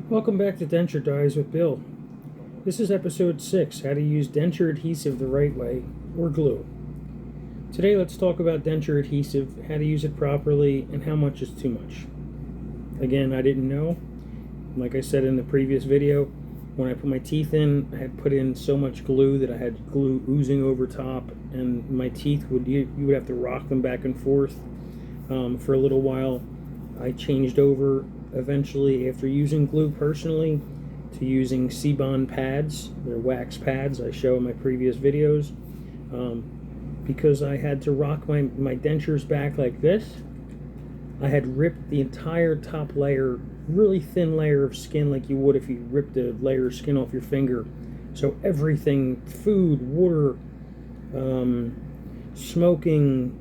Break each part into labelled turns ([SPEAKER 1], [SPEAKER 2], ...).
[SPEAKER 1] Welcome back to Denture Dies with Bill. This is episode 6, how to use denture adhesive the right way, or glue. Today let's talk about denture adhesive, how to use it properly, and how much is too much. Again, I didn't know. Like I said in the previous video, when I put my teeth in, I had put in so much glue that I had glue oozing over top, and my teeth you would have to rock them back and forth for a little while. I changed over eventually, after using glue personally, to using Seabond pads. They're wax pads I show in my previous videos, because I had to rock my dentures back like this. I had ripped the entire top layer, really thin layer of skin, like you would if you ripped a layer of skin off your finger. So everything, food, water, smoking,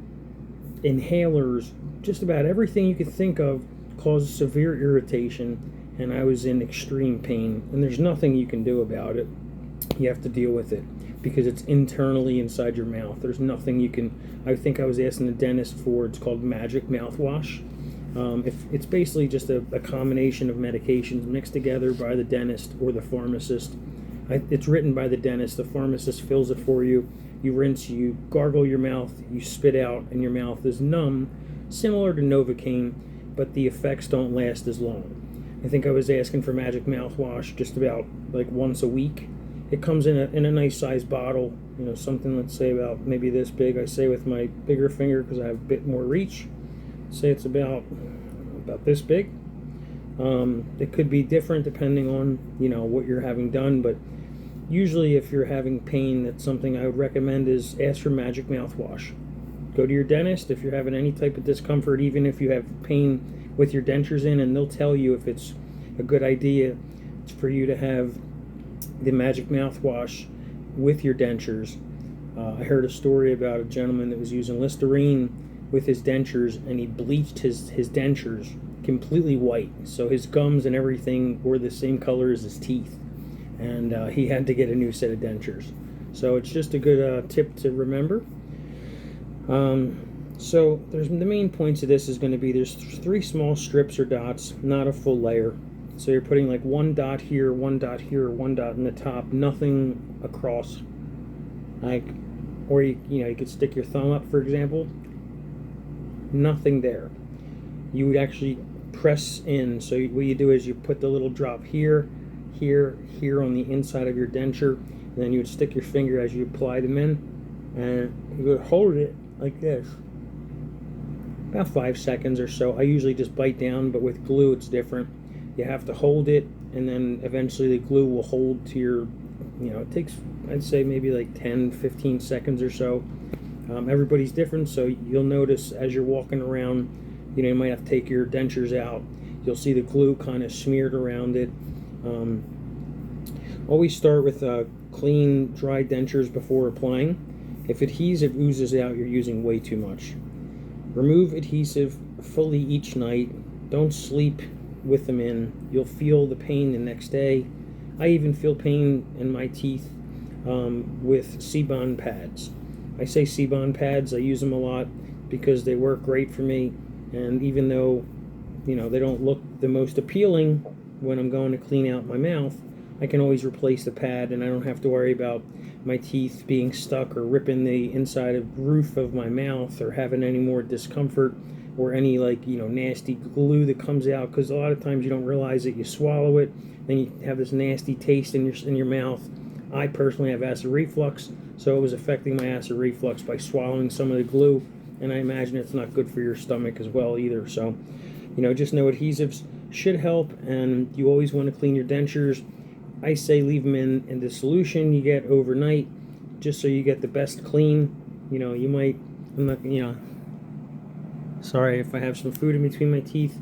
[SPEAKER 1] inhalers, just about everything you could think of caused severe irritation, and I was in extreme pain, and there's nothing you can do about it. You have to deal with it because it's internally inside your mouth. There's nothing you can. I think I was asking the dentist for, it's called magic mouthwash. If it's basically just a combination of medications mixed together by the dentist or the pharmacist. It's written by the dentist. The pharmacist fills it for you. You rinse, you gargle your mouth, you spit out, and your mouth is numb, similar to Novocaine, but the effects don't last as long. I think I was asking for magic mouthwash just about like once a week. It comes in a nice sized bottle, something, let's say about maybe this big. I say with my bigger finger because I have a bit more reach. Say it's about this big. It could be different depending on what you're having done, but usually if you're having pain, that's something I would recommend is ask for magic mouthwash. Go to your dentist if you're having any type of discomfort, even if you have pain with your dentures in, and they'll tell you if it's a good idea for you to have the magic mouthwash with your dentures. I heard a story about a gentleman that was using Listerine with his dentures, and he bleached his dentures completely white, so his gums and everything were the same color as his teeth, and he had to get a new set of dentures. So it's just a good tip to remember. So there's the main points of this is going to be there's 3 small strips or dots, not a full layer. So you're putting like 1 dot here, 1 dot here, 1 dot in the top, nothing across. Or you could stick your thumb up, for example. Nothing there. You would actually press in. So what you do is you put the little drop here, here, here on the inside of your denture, and then you would stick your finger as you apply them in, and you would hold it like this about 5 seconds or so. I usually just bite down, but with glue it's different. You have to hold it, and then eventually the glue will hold to your, it takes, I'd say, maybe like 10-15 seconds or so. Everybody's different, so you'll notice as you're walking around, you might have to take your dentures out. You'll see the glue kind of smeared around it. Always start with clean, dry dentures before applying. If adhesive oozes out, you're using way too much. Remove adhesive fully each night. Don't sleep with them in. You'll feel the pain the next day. I even feel pain in my teeth with Seabond pads. I say Seabond pads, I use them a lot because they work great for me, and even though they don't look the most appealing when I'm going to clean out my mouth, I can always replace the pad, and I don't have to worry about my teeth being stuck or ripping the inside of roof of my mouth or having any more discomfort or any nasty glue that comes out, because a lot of times you don't realize it. You swallow it, then you have this nasty taste in your mouth. I personally have acid reflux, so it was affecting my acid reflux by swallowing some of the glue, and I imagine it's not good for your stomach as well either. So just know adhesives should help, and you always want to clean your dentures. I say leave them in the solution you get overnight, just so you get the best clean. You might, I'm not, sorry if I have some food in between my teeth.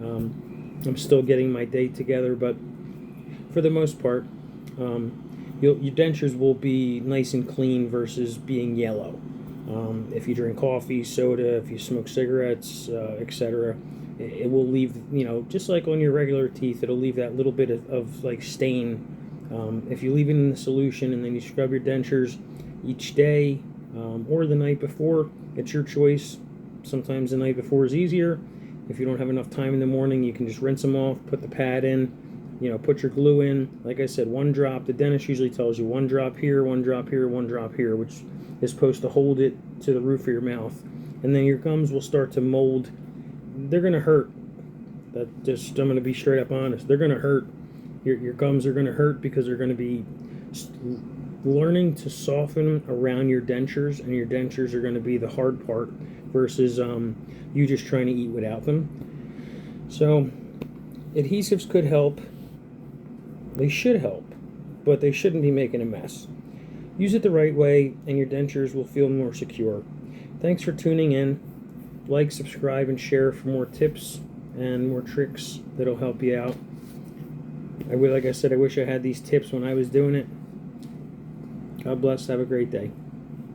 [SPEAKER 1] I'm still getting my day together, but for the most part, your dentures will be nice and clean versus being yellow. If you drink coffee, soda, if you smoke cigarettes, etc., it will leave, just like on your regular teeth, it'll leave that little bit of like stain. If you leave it in the solution and then you scrub your dentures each day or the night before, it's your choice. Sometimes the night before is easier. If you don't have enough time in the morning, you can just rinse them off, put the pad in, put your glue in. Like I said, one drop. The dentist usually tells you one drop here, one drop here, one drop here, which is supposed to hold it to the roof of your mouth. And then your gums will start to mold. They're going to hurt. I'm going to be straight up honest. They're going to hurt. Your gums are going to hurt because they're going to be learning to soften around your dentures, and your dentures are going to be the hard part versus you just trying to eat without them. So adhesives could help. They should help, but they shouldn't be making a mess. Use it the right way and your dentures will feel more secure. Thanks for tuning in. Like, subscribe, and share for more tips and more tricks that'll help you out. Like I said, I wish I had these tips when I was doing it. God bless. Have a great day.